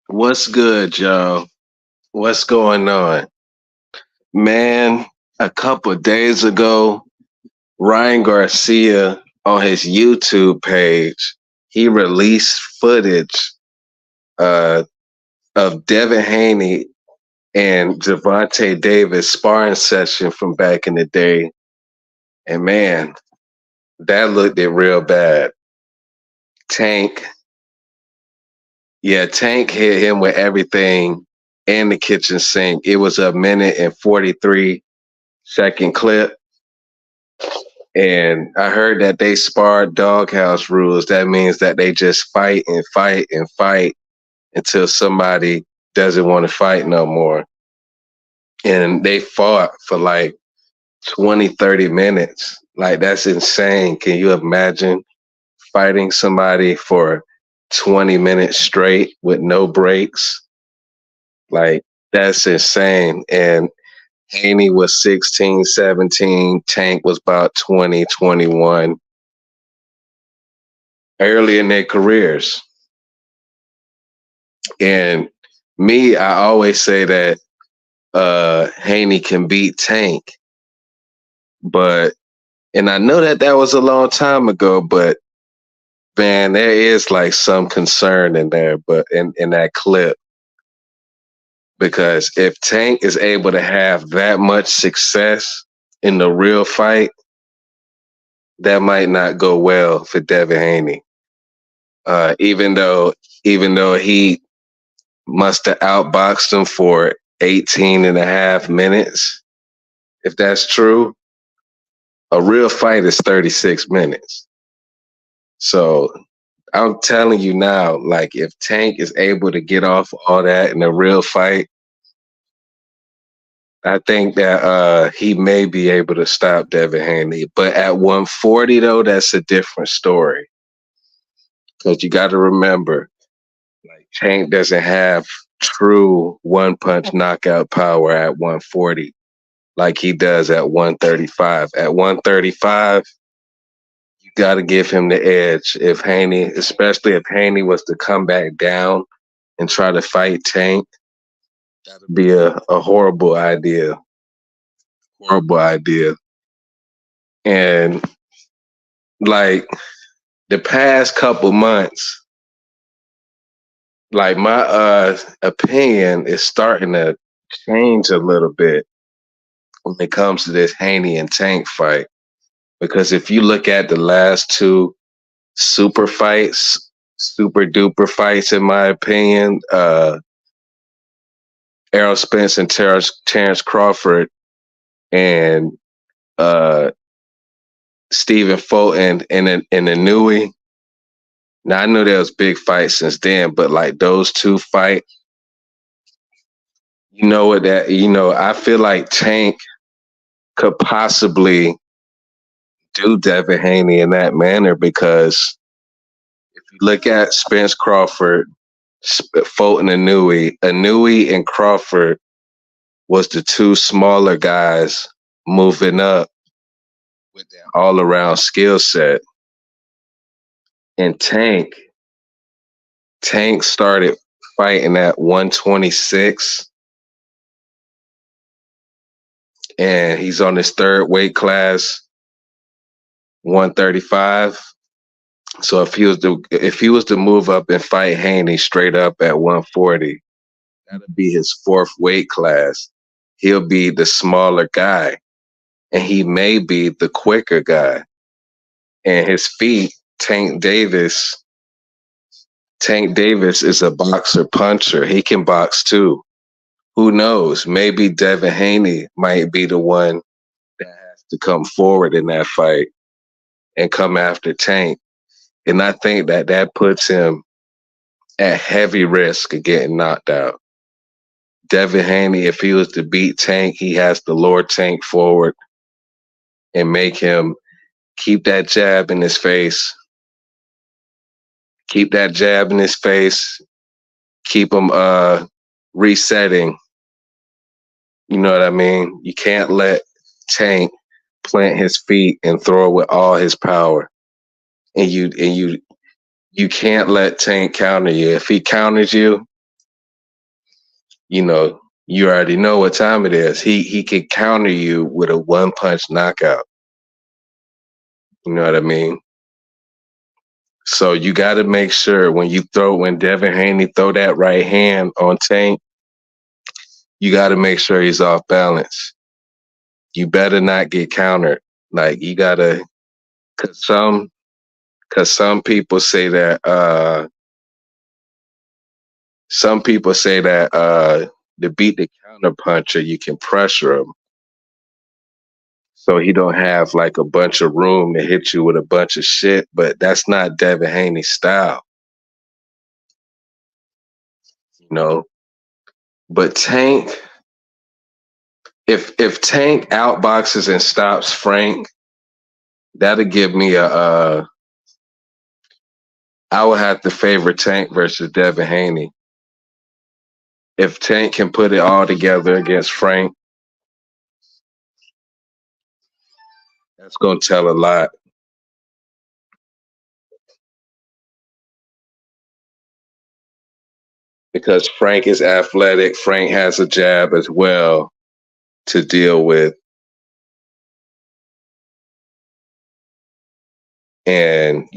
What's good, y'all? What's going on? Man, a couple of days ago, Ryan Garcia on his YouTube page, he released footage uh, of Devin Haney and Gervonta Davis sparring session from back in the day. And man, that looked it real bad. Tank, Tank hit him with everything in the kitchen sink. It was a minute and 43-second clip. And I heard that they sparred doghouse rules. That means that they just fight and fight and fight until somebody doesn't want to fight no more. And they fought for like 20, 30 minutes. Like, that's insane. Can you imagine fighting somebody for 20 minutes straight with no breaks? Like, that's insane. And Haney was 16, 17. Tank was about 20, 21. Early in their careers. And me, I always say that Haney can beat Tank, but and I know that that was a long time ago, but man, there is like some concern in there, but in that clip, because if Tank is able to have that much success in the real fight, that might not go well for Devin Haney. Even though he must have outboxed him for 18 and a half minutes. If that's true, a real fight is 36 minutes. So I'm telling you now, like, if Tank is able to get off all that in a real fight, I think that he may be able to stop Devin Haney. But at 140, though, that's a different story. Because you got to remember, like, Tank doesn't have true one punch knockout power at 140 like he does at 135. At 135, you got to give him the edge. If Haney, especially if Haney was to come back down and try to fight Tank, that would be a horrible idea. Horrible idea. And like the past couple months, like my opinion is starting to change a little bit when it comes to this Haney and Tank fight. Because if you look at the last two super fights, super duper fights, in my opinion, Errol Spence and Terrence Crawford and uh, Stephen Fulton and Inouye. Now I knew there was big fights since then, but like those two fights, I feel like Tank could possibly do Devin Haney in that manner because if you look at Spence Crawford, Fulton Inouye and Crawford was the two smaller guys moving up with their all around skill set. And Tank started fighting at 126 and he's on his third weight class, 135. So if he was to move up and fight Haney straight up at 140, that'd be his fourth weight class. He'll be the smaller guy and he may be the quicker guy. And his feet, Tank Davis is a boxer puncher. He can box too. Who knows? Maybe Devin Haney might be the one that has to come forward in that fight and come after Tank. And I think that that puts him at heavy risk of getting knocked out. Devin Haney, if he was to beat Tank, he has to lure Tank forward and make him keep that jab in his face. Keep that jab in his face. Keep him resetting. You know what I mean? You can't let Tank plant his feet and throw it with all his power. And you can't let Tank counter you. If he counters you, you already know what time it is. He can counter you with a one punch knockout. You know what I mean? So you got to make sure when Devin Haney throw that right hand on Tank, you got to make sure he's off balance. You better not get countered. Like you gotta, cause some people say that to beat the counter puncher, you can pressure him, so he don't have like a bunch of room to hit you with a bunch of shit. But that's not Devin Haney's style, you know. But Tank, if Tank outboxes and stops Frank, that'll give me I would have to favor Tank versus Devin Haney. If Tank can put it all together against Frank, that's gonna tell a lot. Because Frank is athletic. Frank has a jab as well to deal with. And,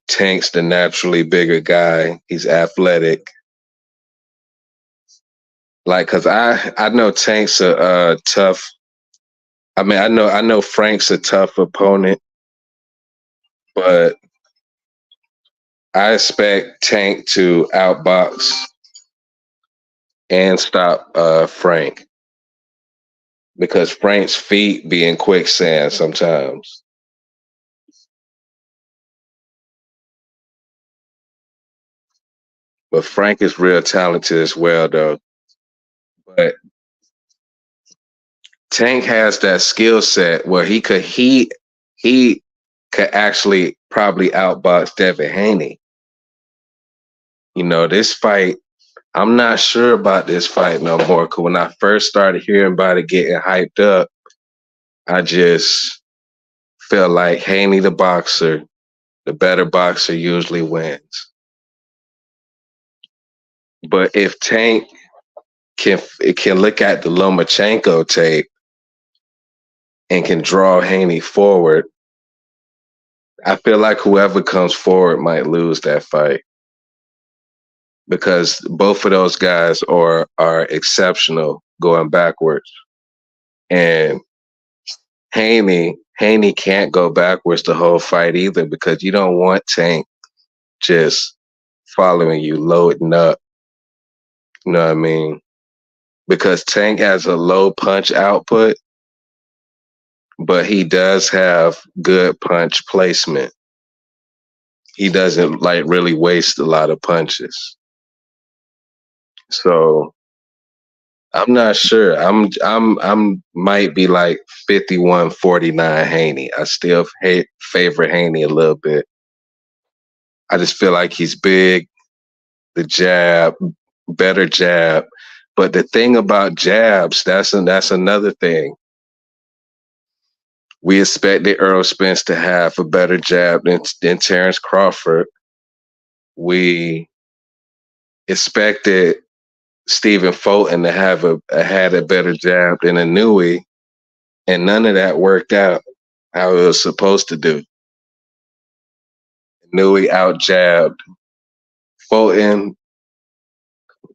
Tank's the naturally bigger guy. He's athletic. Like, cause I know Tank's a tough. I mean, I know Frank's a tough opponent, but I expect Tank to outbox and stop Frank, because Frank's feet be in quicksand sometimes. But Frank is real talented as well, though. But Tank has that skill set where he could actually probably outbox Devin Haney. This fight, I'm not sure about this fight no more. Cause when I first started hearing about it getting hyped up, I just felt like Haney the boxer, the better boxer usually wins. But if Tank can look at the Lomachenko tape and can draw Haney forward, I feel like whoever comes forward might lose that fight, because both of those guys are exceptional going backwards. And Haney can't go backwards the whole fight either, because you don't want Tank just following you, loading up. You know what I mean? Because Tank has a low punch output, but he does have good punch placement. He doesn't like really waste a lot of punches. So I'm not sure. I'm might be like 51-49 Haney. I still favor Haney a little bit. I just feel like he's big, the jab, better jab. But the thing about jabs, that's another thing. We expected Earl Spence to have a better jab than Terrence Crawford. We expected Stephen Fulton to have had a better jab than Inouye, and none of that worked out how it was supposed to do. Inouye out jabbed Fulton.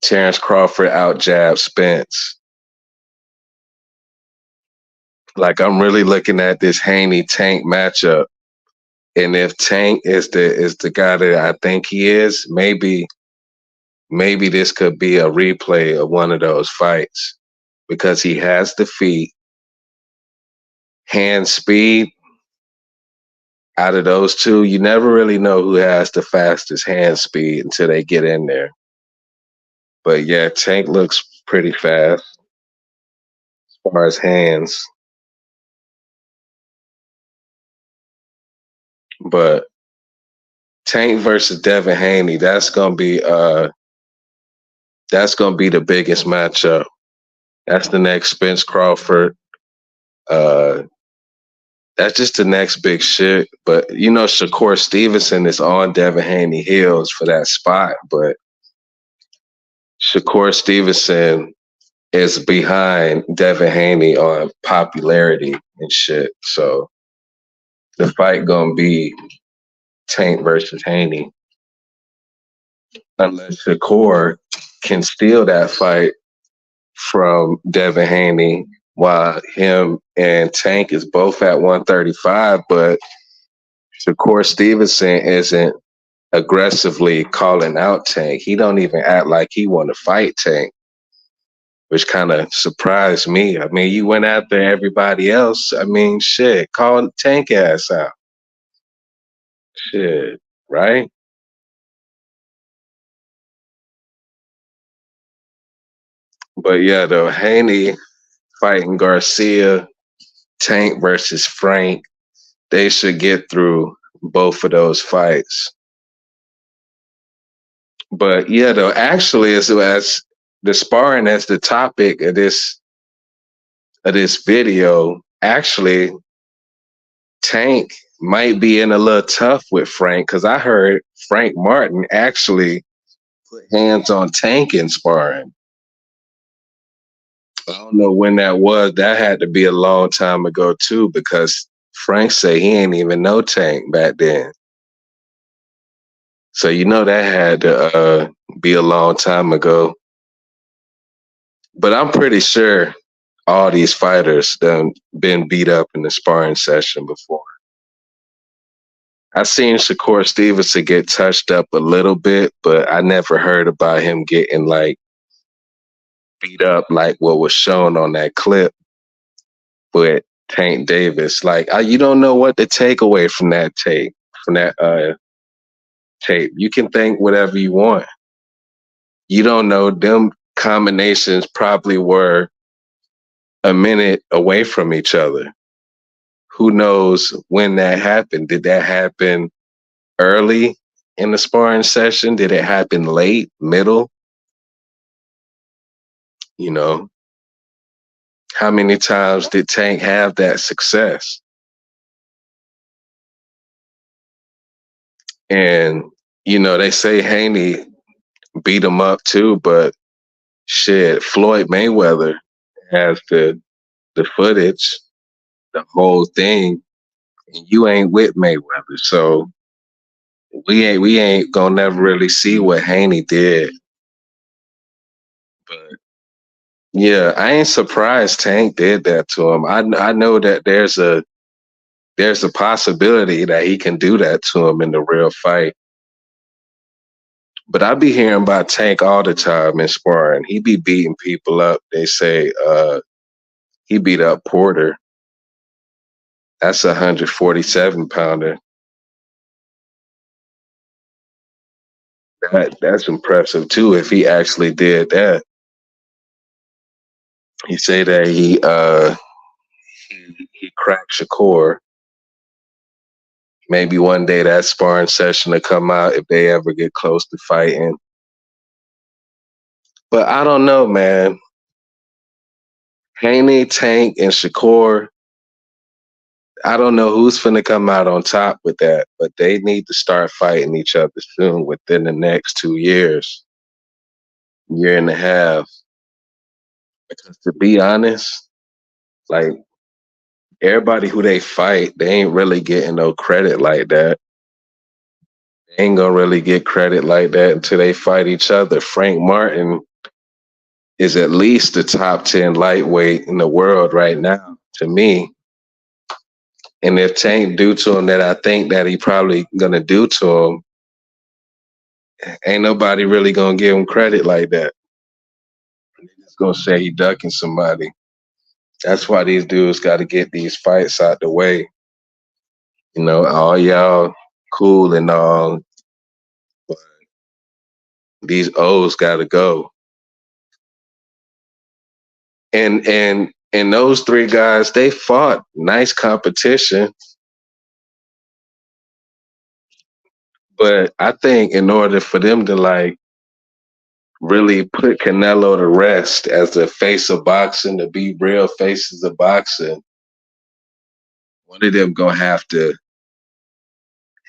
Terrence Crawford out jabbed Spence. Like, I'm really looking at this Haney Tank matchup, and if Tank is the guy that I think he is, maybe this could be a replay of one of those fights, because he has the feet, hand speed. Out of those two, you never really know who has the fastest hand speed until they get in there. But yeah, Tank looks pretty fast as far as hands. But Tank versus Devin Haney, that's gonna be the biggest matchup. That's the next Spence Crawford. That's just the next big shit. But Shakur Stevenson is on Devin Haney heels for that spot. But Shakur Stevenson is behind Devin Haney on popularity and shit. So the fight gonna be Tank versus Haney. Unless Shakur can steal that fight from Devin Haney while him and Tank is both at 135, but Shakur Stevenson isn't aggressively calling out Tank. He don't even act like he want to fight Tank, which kind of surprised me. I mean, you went after everybody else. I mean, shit, call Tank ass out. Shit, right? But yeah, though, Haney fighting Garcia, Tank versus Frank, they should get through both of those fights. But yeah, though, actually, as the sparring as the topic of this video, actually, Tank might be in a little tough with Frank because I heard Frank Martin actually put hands on Tank in sparring. I don't know when that was. That had to be a long time ago too, because Frank said he ain't even know Tank back then. So you know that had to be a long time ago. But I'm pretty sure all these fighters done been beat up in the sparring session before. I seen Shakur Stevenson get touched up a little bit, but I never heard about him getting like beat up like what was shown on that clip with Tank Davis. Like you don't know what to take away from that tape, from that tape. You can think whatever you want. You don't know them combinations probably were a minute away from each other. Who knows when that happened? Did that happen early in the sparring session? Did it happen late, middle? You know, how many times did Tank have that success? And, you know, they say Haney beat him up too, but shit, Floyd Mayweather has the footage, the whole thing, and you ain't with Mayweather. So we ain't gonna never really see what Haney did. But yeah, I ain't surprised Tank did that to him. I know that there's a possibility that he can do that to him in the real fight. But I be hearing about Tank all the time in sparring. He be beating people up. They say he beat up Porter. That's a 147 pounder. That's impressive too. If he actually did that, he say that he cracked Shakur. Maybe one day that sparring session will come out if they ever get close to fighting. But I don't know, man. Haney, Tank, and Shakur, I don't know who's finna come out on top with that, but they need to start fighting each other soon within the next 2 years, year and a half. Because to be honest, like everybody who they fight, they ain't really getting no credit like that. They ain't gonna really get credit like that until they fight each other. Frank Martin is at least the top 10 lightweight in the world right now, to me. And if Tank do to him that I think that he probably gonna do to him, ain't nobody really gonna give him credit like that. He's gonna say he ducking somebody. That's why these dudes got to get these fights out the way. You know, all y'all cool and all, but these O's got to go. And those three guys, they fought nice competition, but I think in order for them to like really put Canelo to rest as the face of boxing, to be real faces of boxing, one of them gonna have to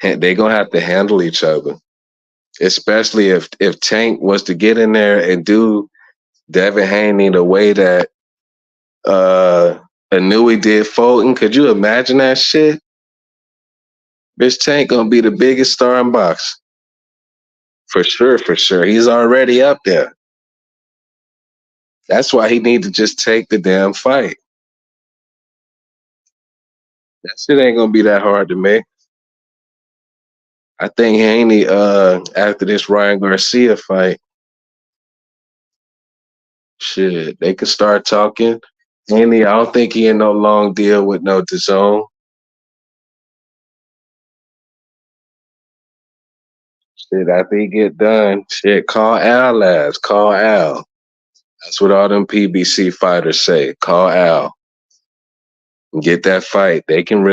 they gonna have to handle each other. especially if Tank was to get in there and do Devin Haney the way that uh Anui did Fulton. Could you imagine that shit? Bitch, Tank gonna be the biggest star in box. For sure, for sure. He's already up there. That's why he need to just take the damn fight. That shit ain't gonna be that hard to make. I think Haney, after this Ryan Garcia fight, shit, they could start talking. Haney, I don't think he in no long deal with no DAZN. Shit, after he get done, shit, call Al last. Call Al. That's what all them PBC fighters say. Call Al. And get that fight. They can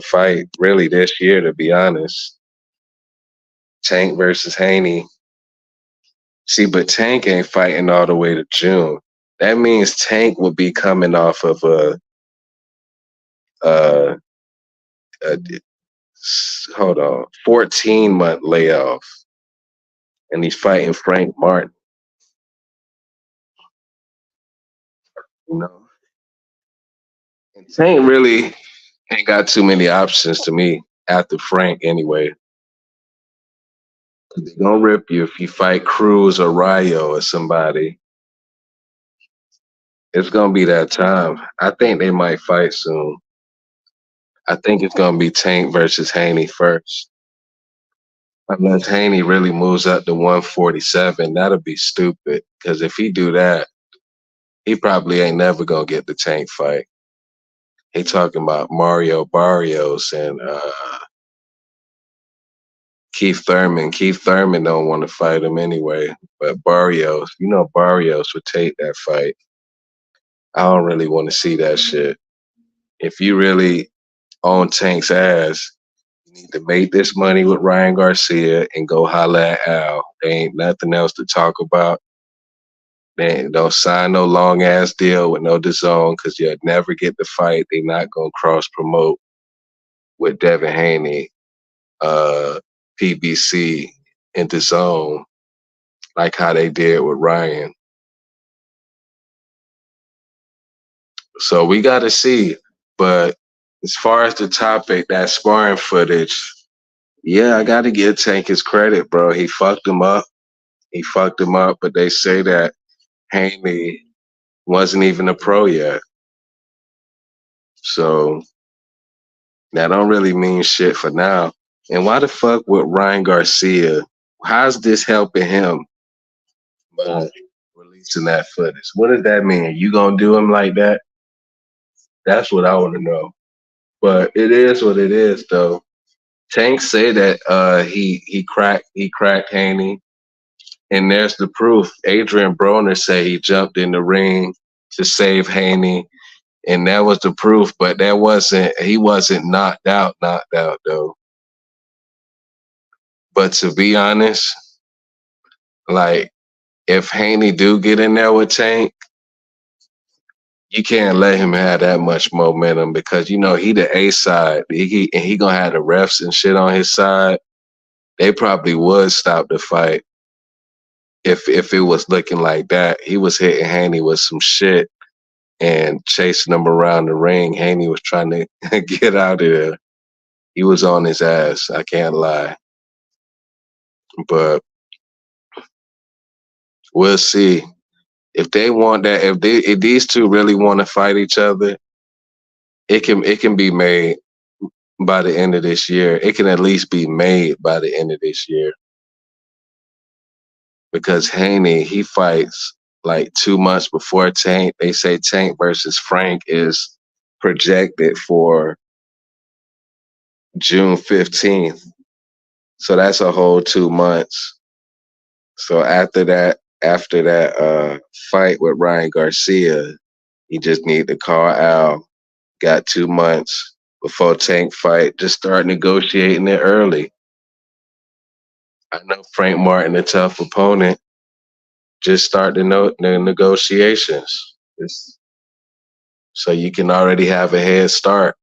fight really this year, to be honest. Tank versus Haney. See, but Tank ain't fighting all the way to June. That means Tank will be coming off of a, a hold on, 14-month layoff, and he's fighting Frank Martin. You know, and Tank really ain't got too many options to me after Frank anyway. They're gonna rip you if you fight Cruz or Rayo or somebody. It's gonna be that time. I think they might fight soon. I think it's gonna be Tank versus Haney first. Unless Haney really moves up to 147, that'll be stupid. Because if he do that, he probably ain't never gonna get the Tank fight. He talking about Mario Barrios and Keith Thurman. Keith Thurman don't want to fight him anyway. But Barrios, Barrios would take that fight. I don't really want to see that shit. If you really on Tank's ass, you need to make this money with Ryan Garcia and go holla at Al. There ain't nothing else to talk about. They don't sign no long ass deal with no DAZN because you'll never get the fight. They not gonna cross promote with Devin Haney, PBC, and DAZN like how they did with Ryan. So we got to see. But as far as the topic, that sparring footage, yeah, I got to give Tank his credit, bro. He fucked him up. He fucked him up, but they say that Haney wasn't even a pro yet. So that don't really mean shit for now. And why the fuck with Ryan Garcia? How's this helping him by releasing that footage? What does that mean? You gonna do him like that? That's what I want to know. But it is what it is, though. Tank said that he cracked Haney, and there's the proof. Adrian Broner said he jumped in the ring to save Haney, and that was the proof. But he wasn't knocked out though. But to be honest, like if Haney do get in there with Tank, you can't let him have that much momentum because he the A side. He gonna have the refs and shit on his side. They probably would stop the fight if it was looking like that. He was hitting Haney with some shit and chasing him around the ring. Haney was trying to get out of there. He was on his ass. I can't lie. But we'll see. If they want that, if these two really want to fight each other, it can be made by the end of this year. It can at least be made by the end of this year. Because Haney, he fights like 2 months before Tank. They say Tank versus Frank is projected for June 15th. So that's a whole 2 months. So after that fight with Ryan Garcia, he just need to call Al. Got 2 months before Tank fight. Just start negotiating it early. I know Frank Martin a tough opponent. Just start the negotiations. So you can already have a head start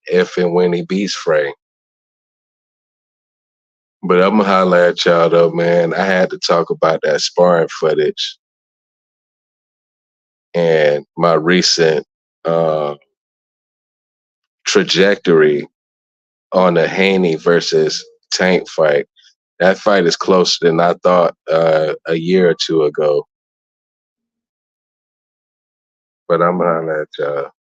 if and when he beats Frank. But I'm gonna holler at y'all though, man. I had to talk about that sparring footage and my recent uh, trajectory on the Haney versus Tank fight. That fight is closer than I thought a year or two ago. But I'm gonna holler at y'all.